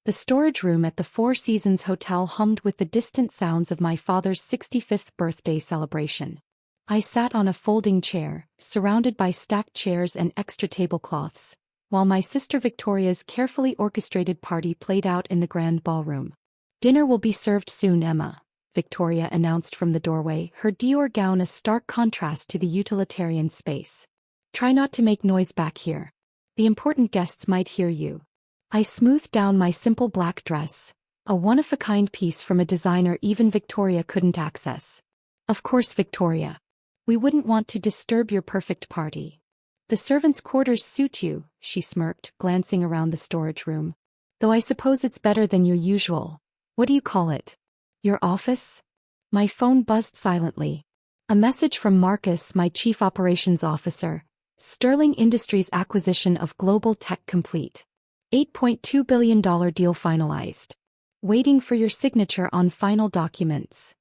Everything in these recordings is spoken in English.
The storage room at the Four Seasons Hotel hummed with the distant sounds of my father's 65th birthday celebration. I sat on a folding chair, surrounded by stacked chairs and extra tablecloths, while my sister Victoria's carefully orchestrated party played out in the grand ballroom. "Dinner will be served soon, Emma," Victoria announced from the doorway, her Dior gown a stark contrast to the utilitarian space. "Try not to make noise back here. The important guests might hear you." I smoothed down my simple black dress, a one-of-a-kind piece from a designer even Victoria couldn't access. "Of course, Victoria. We wouldn't want to disturb your perfect party. The servants' quarters suit you," she smirked, glancing around the storage room. "Though I suppose it's better than your usual, what do you call it? Your office?" My phone buzzed silently. A message from Marcus, my chief operations officer. "Sterling Industries acquisition of Global Tech complete. $8.2 billion deal finalized. Waiting for your signature on final documents."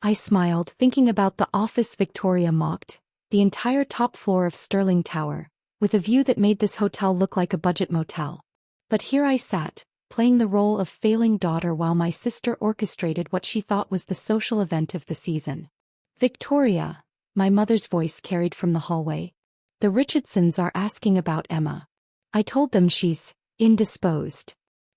I smiled, thinking about the office Victoria mocked, the entire top floor of Sterling Tower, with a view that made this hotel look like a budget motel. But here I sat, playing the role of failing daughter while my sister orchestrated what she thought was the social event of the season. "Victoria," my mother's voice carried from the hallway. "The Richardsons are asking about Emma. I told them she's indisposed."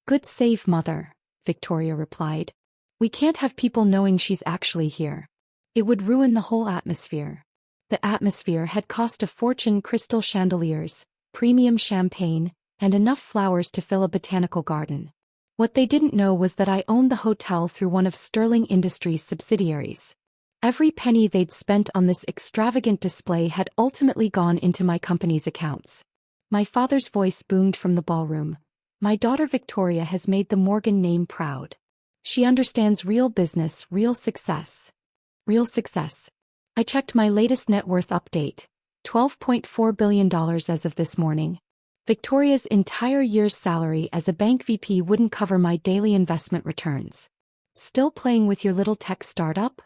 "Good save, Mother," Victoria replied. "We can't have people knowing she's actually here. It would ruin the whole atmosphere." The atmosphere had cost a fortune: crystal chandeliers, premium champagne, and enough flowers to fill a botanical garden. What they didn't know was that I owned the hotel through one of Sterling Industries' subsidiaries. Every penny they'd spent on this extravagant display had ultimately gone into my company's accounts. My father's voice boomed from the ballroom. "My daughter Victoria has made the Morgan name proud. She understands real business, real success." Real success. I checked my latest net worth update. $12.4 billion as of this morning. Victoria's entire year's salary as a bank VP wouldn't cover my daily investment returns. "Still playing with your little tech startup?"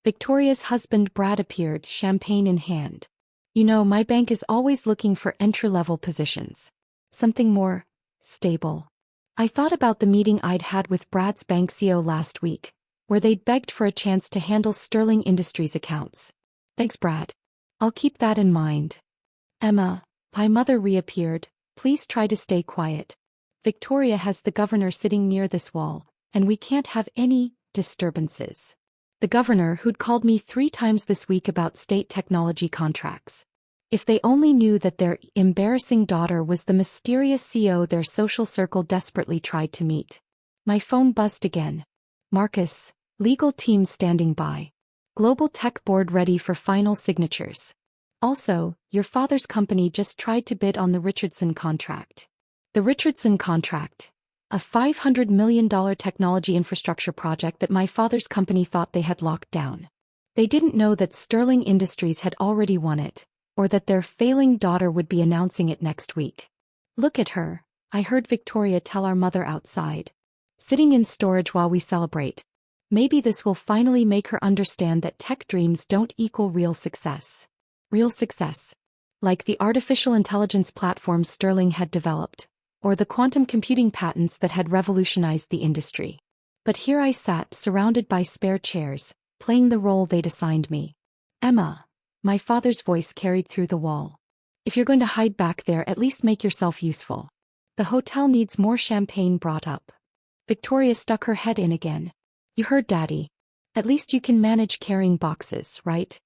Victoria's husband Brad appeared, champagne in hand. "You know, my bank is always looking for entry-level positions. Something more stable." I thought about the meeting I'd had with Brad's bank CEO last week, where they'd begged for a chance to handle Sterling Industries accounts. "Thanks, Brad. I'll keep that in mind." "Emma," my mother reappeared, "please try to stay quiet. Victoria has the governor sitting near this wall, and we can't have any disturbances." The governor, who'd called me 3 times this week about state technology contracts. If they only knew that their embarrassing daughter was the mysterious CEO their social circle desperately tried to meet. My phone buzzed again. "Marcus, legal team standing by. Global Tech board ready for final signatures. Also, your father's company just tried to bid on the Richardson contract." The Richardson contract, a $500 million technology infrastructure project that my father's company thought they had locked down. They didn't know that Sterling Industries had already won it, or that their failing daughter would be announcing it next week. "Look at her," I heard Victoria tell our mother outside. "Sitting in storage while we celebrate. Maybe this will finally make her understand that tech dreams don't equal real success." Real success. Like the artificial intelligence platform Sterling had developed, or the quantum computing patents that had revolutionized the industry. But here I sat, surrounded by spare chairs, playing the role they'd assigned me. "Emma," my father's voice carried through the wall. "If you're going to hide back there, at least make yourself useful. The hotel needs more champagne brought up." Victoria stuck her head in again. "You heard Daddy. At least you can manage carrying boxes, right?"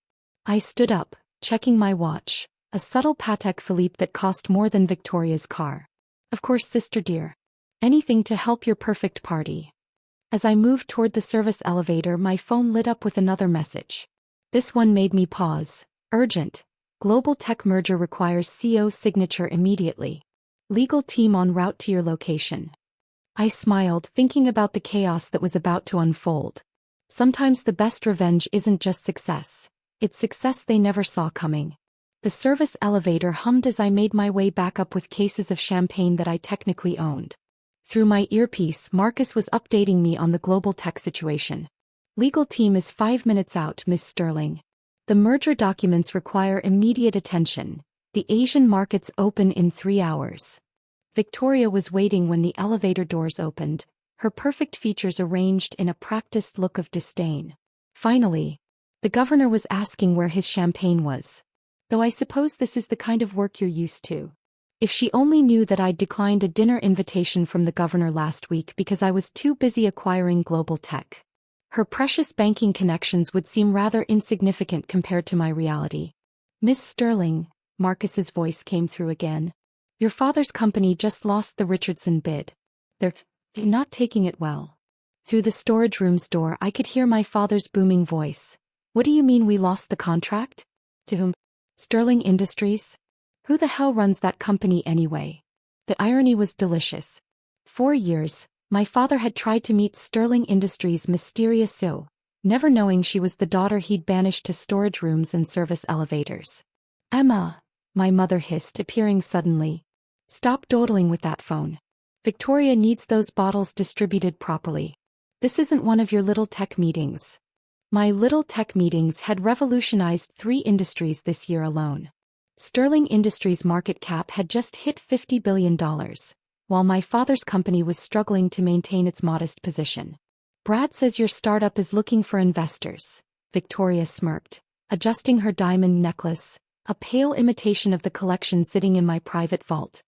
I stood up, checking my watch, a subtle Patek Philippe that cost more than Victoria's car. "Of course, sister dear. Anything to help your perfect party." As I moved toward the service elevator, my phone lit up with another message. This one made me pause. "Urgent. Global Tech merger requires CEO signature immediately. Legal team en route to your location." I smiled, thinking about the chaos that was about to unfold. Sometimes the best revenge isn't just success. It's success they never saw coming. The service elevator hummed as I made my way back up with cases of champagne that I technically owned. Through my earpiece, Marcus was updating me on the global tech situation. "Legal team is 5 minutes out, Miss Sterling. The merger documents require immediate attention. The Asian markets open in 3 hours." Victoria was waiting when the elevator doors opened, her perfect features arranged in a practiced look of disdain. Finally, the governor was asking where his champagne was. Though I suppose this is the kind of work you're used to. If she only knew that I'd declined a dinner invitation from the governor last week because I was too busy acquiring global tech. Her precious banking connections would seem rather insignificant compared to my reality. Miss Sterling, Marcus's voice came through again. Your father's company just lost the Richardson bid. They're not taking it well. Through the storage room's door I could hear my father's booming voice. What do you mean we lost the contract? To whom? Sterling Industries? Who the hell runs that company anyway? The irony was delicious. 4 years, my father had tried to meet Sterling Industries' mysterious CEO, never knowing she was the daughter he'd banished to storage rooms and service elevators. Emma, my mother hissed, appearing suddenly. Stop dawdling with that phone. Victoria needs those bottles distributed properly. This isn't one of your little tech meetings. My little tech meetings had revolutionized 3 industries this year alone. Sterling Industries' market cap had just hit $50 billion, while my father's company was struggling to maintain its modest position. Brad says your startup is looking for investors, Victoria smirked, adjusting her diamond necklace, a pale imitation of the collection sitting in my private vault.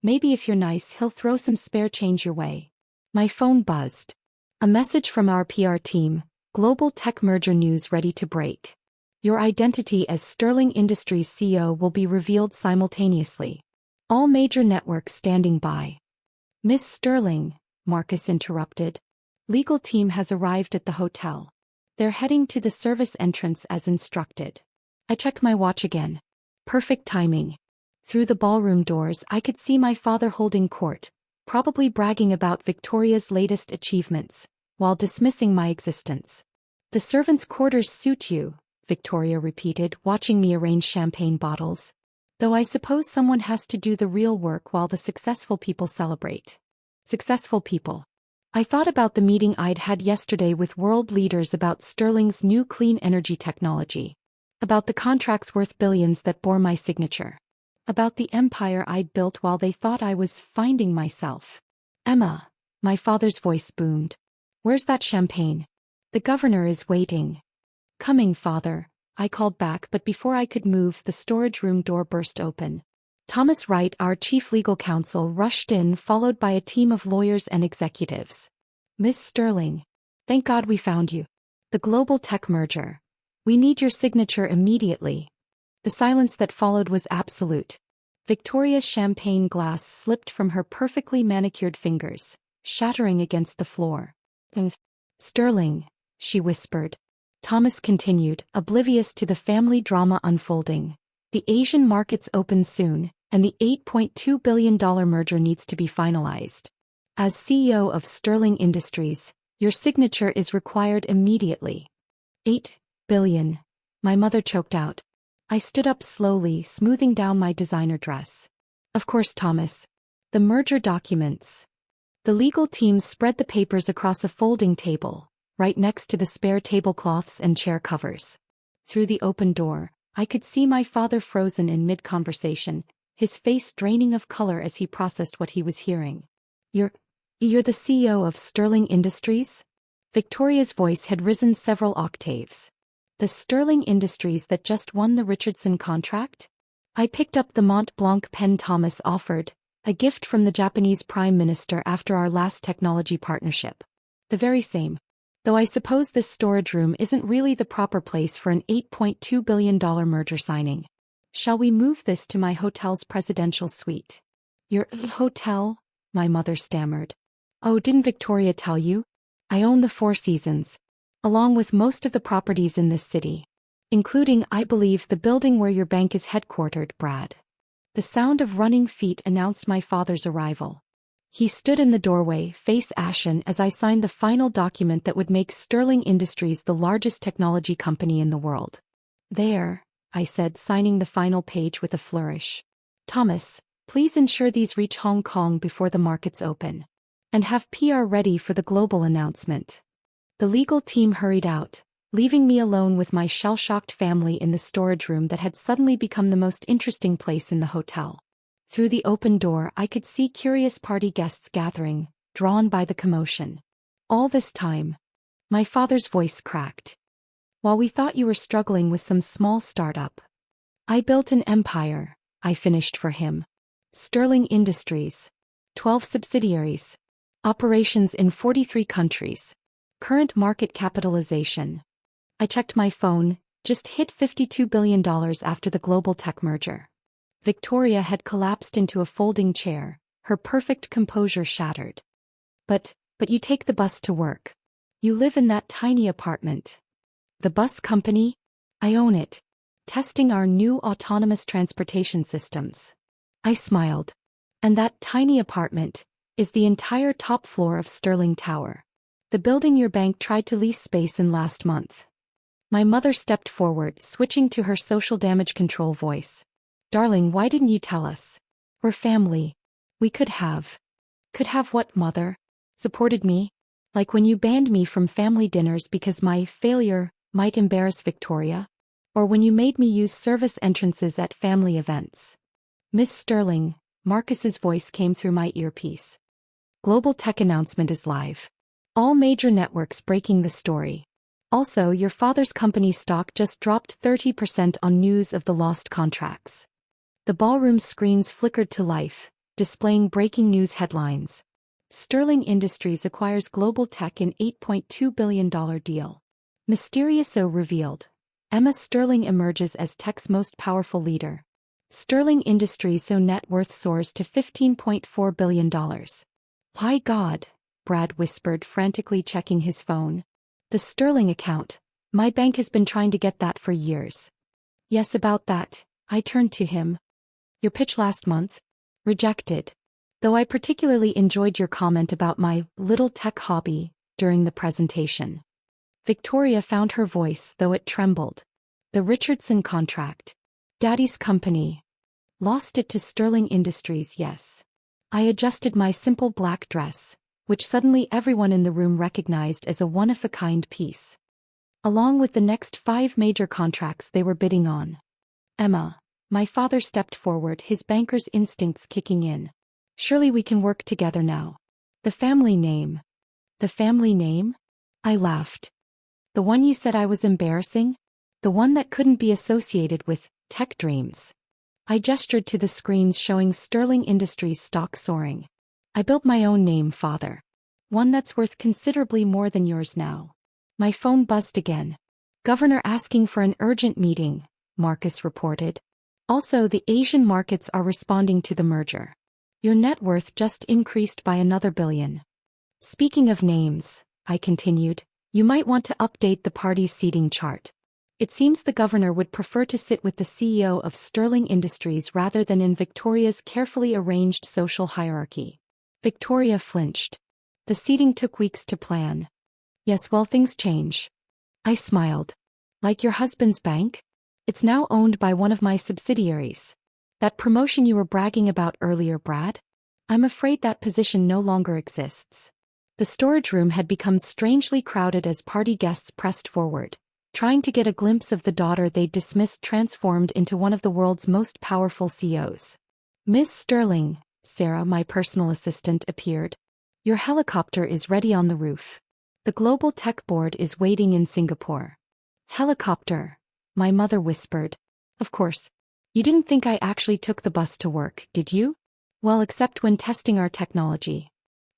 Maybe if you're nice he'll throw some spare change your way. My phone buzzed. A message from our PR team, global tech merger news ready to break. Your identity as Sterling Industries CEO will be revealed simultaneously. All major networks standing by. Miss Sterling, Marcus interrupted. Legal team has arrived at the hotel. They're heading to the service entrance as instructed. I checked my watch again. Perfect timing. Through the ballroom doors I could see my father holding court, probably bragging about Victoria's latest achievements, while dismissing my existence. The servants' quarters suit you, Victoria repeated, watching me arrange champagne bottles. Though I suppose someone has to do the real work while the successful people celebrate. Successful people. I thought about the meeting I'd had yesterday with world leaders about Sterling's new clean energy technology. About the contracts worth billions that bore my signature. About the empire I'd built while they thought I was finding myself. Emma, my father's voice boomed. Where's that champagne? The governor is waiting. Coming, father, I called back, but before I could move the storage room door burst open. Thomas Wright, our chief legal counsel, rushed in, followed by a team of lawyers and executives. Miss Sterling. Thank God we found you. The global tech merger. We need your signature immediately. The silence that followed was absolute. Victoria's champagne glass slipped from her perfectly manicured fingers, shattering against the floor. Sterling, she whispered. Thomas continued, oblivious to the family drama unfolding. The Asian markets open soon, and the $8.2 billion merger needs to be finalized. As CEO of Sterling Industries, your signature is required immediately. $8 billion. My mother choked out. I stood up slowly, smoothing down my designer dress. Of course, Thomas. The merger documents. The legal team spread the papers across a folding table, right next to the spare tablecloths and chair covers. Through the open door, I could see my father frozen in mid-conversation, his face draining of color as he processed what he was hearing. You're the CEO of Sterling Industries? Victoria's voice had risen several octaves. The Sterling Industries that just won the Richardson contract? I picked up the Mont Blanc pen Thomas offered, a gift from the Japanese Prime Minister after our last technology partnership. The very same. Though I suppose this storage room isn't really the proper place for an $8.2 billion merger signing. Shall we move this to my hotel's presidential suite? Your hotel? My mother stammered. Oh, didn't Victoria tell you? I own the Four Seasons, along with most of the properties in this city. Including, I believe, the building where your bank is headquartered, Brad. The sound of running feet announced my father's arrival. He stood in the doorway, face ashen, as I signed the final document that would make Sterling Industries the largest technology company in the world. There, I said, signing the final page with a flourish. Thomas, please ensure these reach Hong Kong before the markets open. And have PR ready for the global announcement. The legal team hurried out, leaving me alone with my shell-shocked family in the storage room that had suddenly become the most interesting place in the hotel. Through the open door I could see curious party guests gathering, drawn by the commotion. All this time, my father's voice cracked. While we thought you were struggling with some small startup, I built an empire, I finished for him. Sterling Industries. 12 subsidiaries. Operations in 43 countries. Current market capitalization. I checked my phone, just hit $52 billion after the global tech merger. Victoria had collapsed into a folding chair, her perfect composure shattered. But you take the bus to work. You live in that tiny apartment. The bus company? I own it. Testing our new autonomous transportation systems. I smiled. And that tiny apartment is the entire top floor of Sterling Tower. The building your bank tried to lease space in last month. My mother stepped forward, switching to her social damage control voice. Darling, why didn't you tell us? We're family. We could have. Could have what, mother? Supported me? Like when you banned me from family dinners because my failure might embarrass Victoria? Or when you made me use service entrances at family events? Miss Sterling, Marcus's voice came through my earpiece. Global tech announcement is live. All major networks breaking the story. Also, your father's company's stock just dropped 30% on news of the lost contracts. The ballroom screens flickered to life, displaying breaking news headlines. Sterling Industries acquires global tech in $8.2 billion deal. Mysterioso revealed. Emma Sterling emerges as tech's most powerful leader. Sterling Industries' net worth soars to $15.4 billion. My God, Brad whispered, frantically checking his phone. The Sterling account. My bank has been trying to get that for years. Yes, about that. I turned to him. Your pitch last month? Rejected. Though I particularly enjoyed your comment about my little tech hobby during the presentation. Victoria found her voice, though it trembled. The Richardson contract. Daddy's company. Lost it to Sterling Industries, yes. I adjusted my simple black dress, which suddenly everyone in the room recognized as a one-of-a-kind piece. Along with the next 5 major contracts they were bidding on. Emma, my father stepped forward, his banker's instincts kicking in. Surely we can work together now. The family name. The family name? I laughed. The one you said I was embarrassing? The one that couldn't be associated with tech dreams. I gestured to the screens showing Sterling Industries stock soaring. I built my own name, father. One that's worth considerably more than yours now. My phone buzzed again. Governor asking for an urgent meeting, Marcus reported. Also, the Asian markets are responding to the merger. Your net worth just increased by another $1 billion. Speaking of names, I continued, you might want to update the party's seating chart. It seems the governor would prefer to sit with the CEO of Sterling Industries rather than in Victoria's carefully arranged social hierarchy. Victoria flinched. The seating took weeks to plan. Yes, well, things change. I smiled. Like your husband's bank? It's now owned by one of my subsidiaries. That promotion you were bragging about earlier, Brad? I'm afraid that position no longer exists. The storage room had become strangely crowded as party guests pressed forward, trying to get a glimpse of the daughter they'd dismissed transformed into one of the world's most powerful CEOs. Miss Sterling, Sarah, my personal assistant, appeared. Your helicopter is ready on the roof. The Global Tech Board is waiting in Singapore. Helicopter, my mother whispered. Of course. You didn't think I actually took the bus to work, did you? Well, except when testing our technology.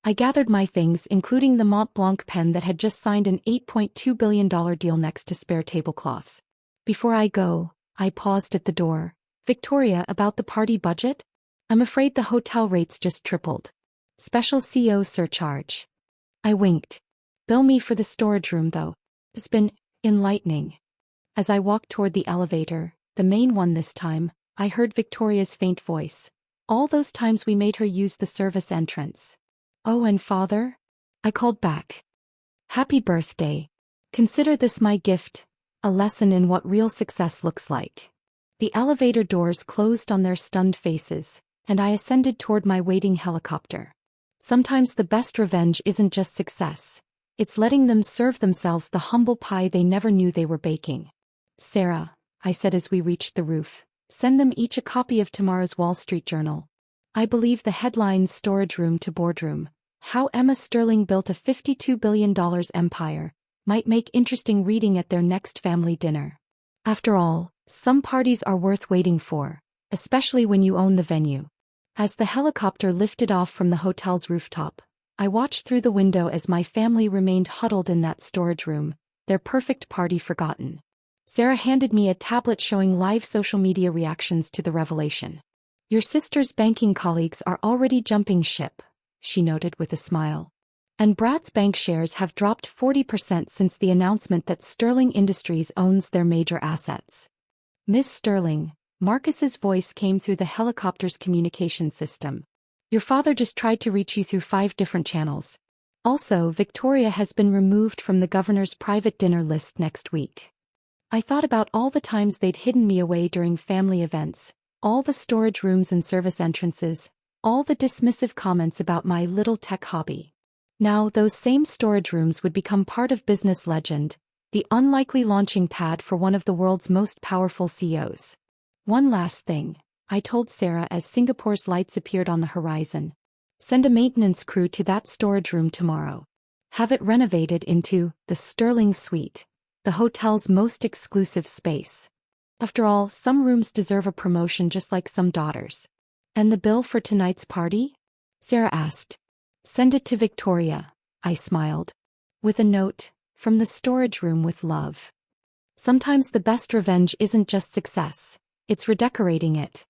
I gathered my things, including the Mont Blanc pen that had just signed an $8.2 billion deal next to spare tablecloths. Before I go, I paused at the door. Victoria, about the party budget? I'm afraid the hotel rates just tripled. Special CO surcharge. I winked. Bill me for the storage room though. It's been enlightening. As I walked toward the elevator, the main one this time, I heard Victoria's faint voice. All those times we made her use the service entrance. Oh, and father? I called back. Happy birthday. Consider this my gift, a lesson in what real success looks like. The elevator doors closed on their stunned faces, and I ascended toward my waiting helicopter. Sometimes the best revenge isn't just success. It's letting them serve themselves the humble pie they never knew they were baking. Sarah, I said as we reached the roof, send them each a copy of tomorrow's Wall Street Journal. I believe the headlines storage room to boardroom, how Emma Sterling built a $52 billion empire, might make interesting reading at their next family dinner. After all, some parties are worth waiting for, especially when you own the venue. As the helicopter lifted off from the hotel's rooftop, I watched through the window as my family remained huddled in that storage room, their perfect party forgotten. Sarah handed me a tablet showing live social media reactions to the revelation. Your sister's banking colleagues are already jumping ship, she noted with a smile. And Brad's bank shares have dropped 40% since the announcement that Sterling Industries owns their major assets. Miss Sterling, Marcus's voice came through the helicopter's communication system. Your father just tried to reach you through 5 different channels. Also, Victoria has been removed from the governor's private dinner list next week. I thought about all the times they'd hidden me away during family events, all the storage rooms and service entrances, all the dismissive comments about my little tech hobby. Now those same storage rooms would become part of business legend, the unlikely launching pad for one of the world's most powerful CEOs. One last thing, I told Sarah as Singapore's lights appeared on the horizon. Send a maintenance crew to that storage room tomorrow. Have it renovated into the Sterling Suite, the hotel's most exclusive space. After all, some rooms deserve a promotion just like some daughters. And the bill for tonight's party? Sarah asked. Send it to Victoria, I smiled. With a note, from the storage room with love. Sometimes the best revenge isn't just success, it's redecorating it.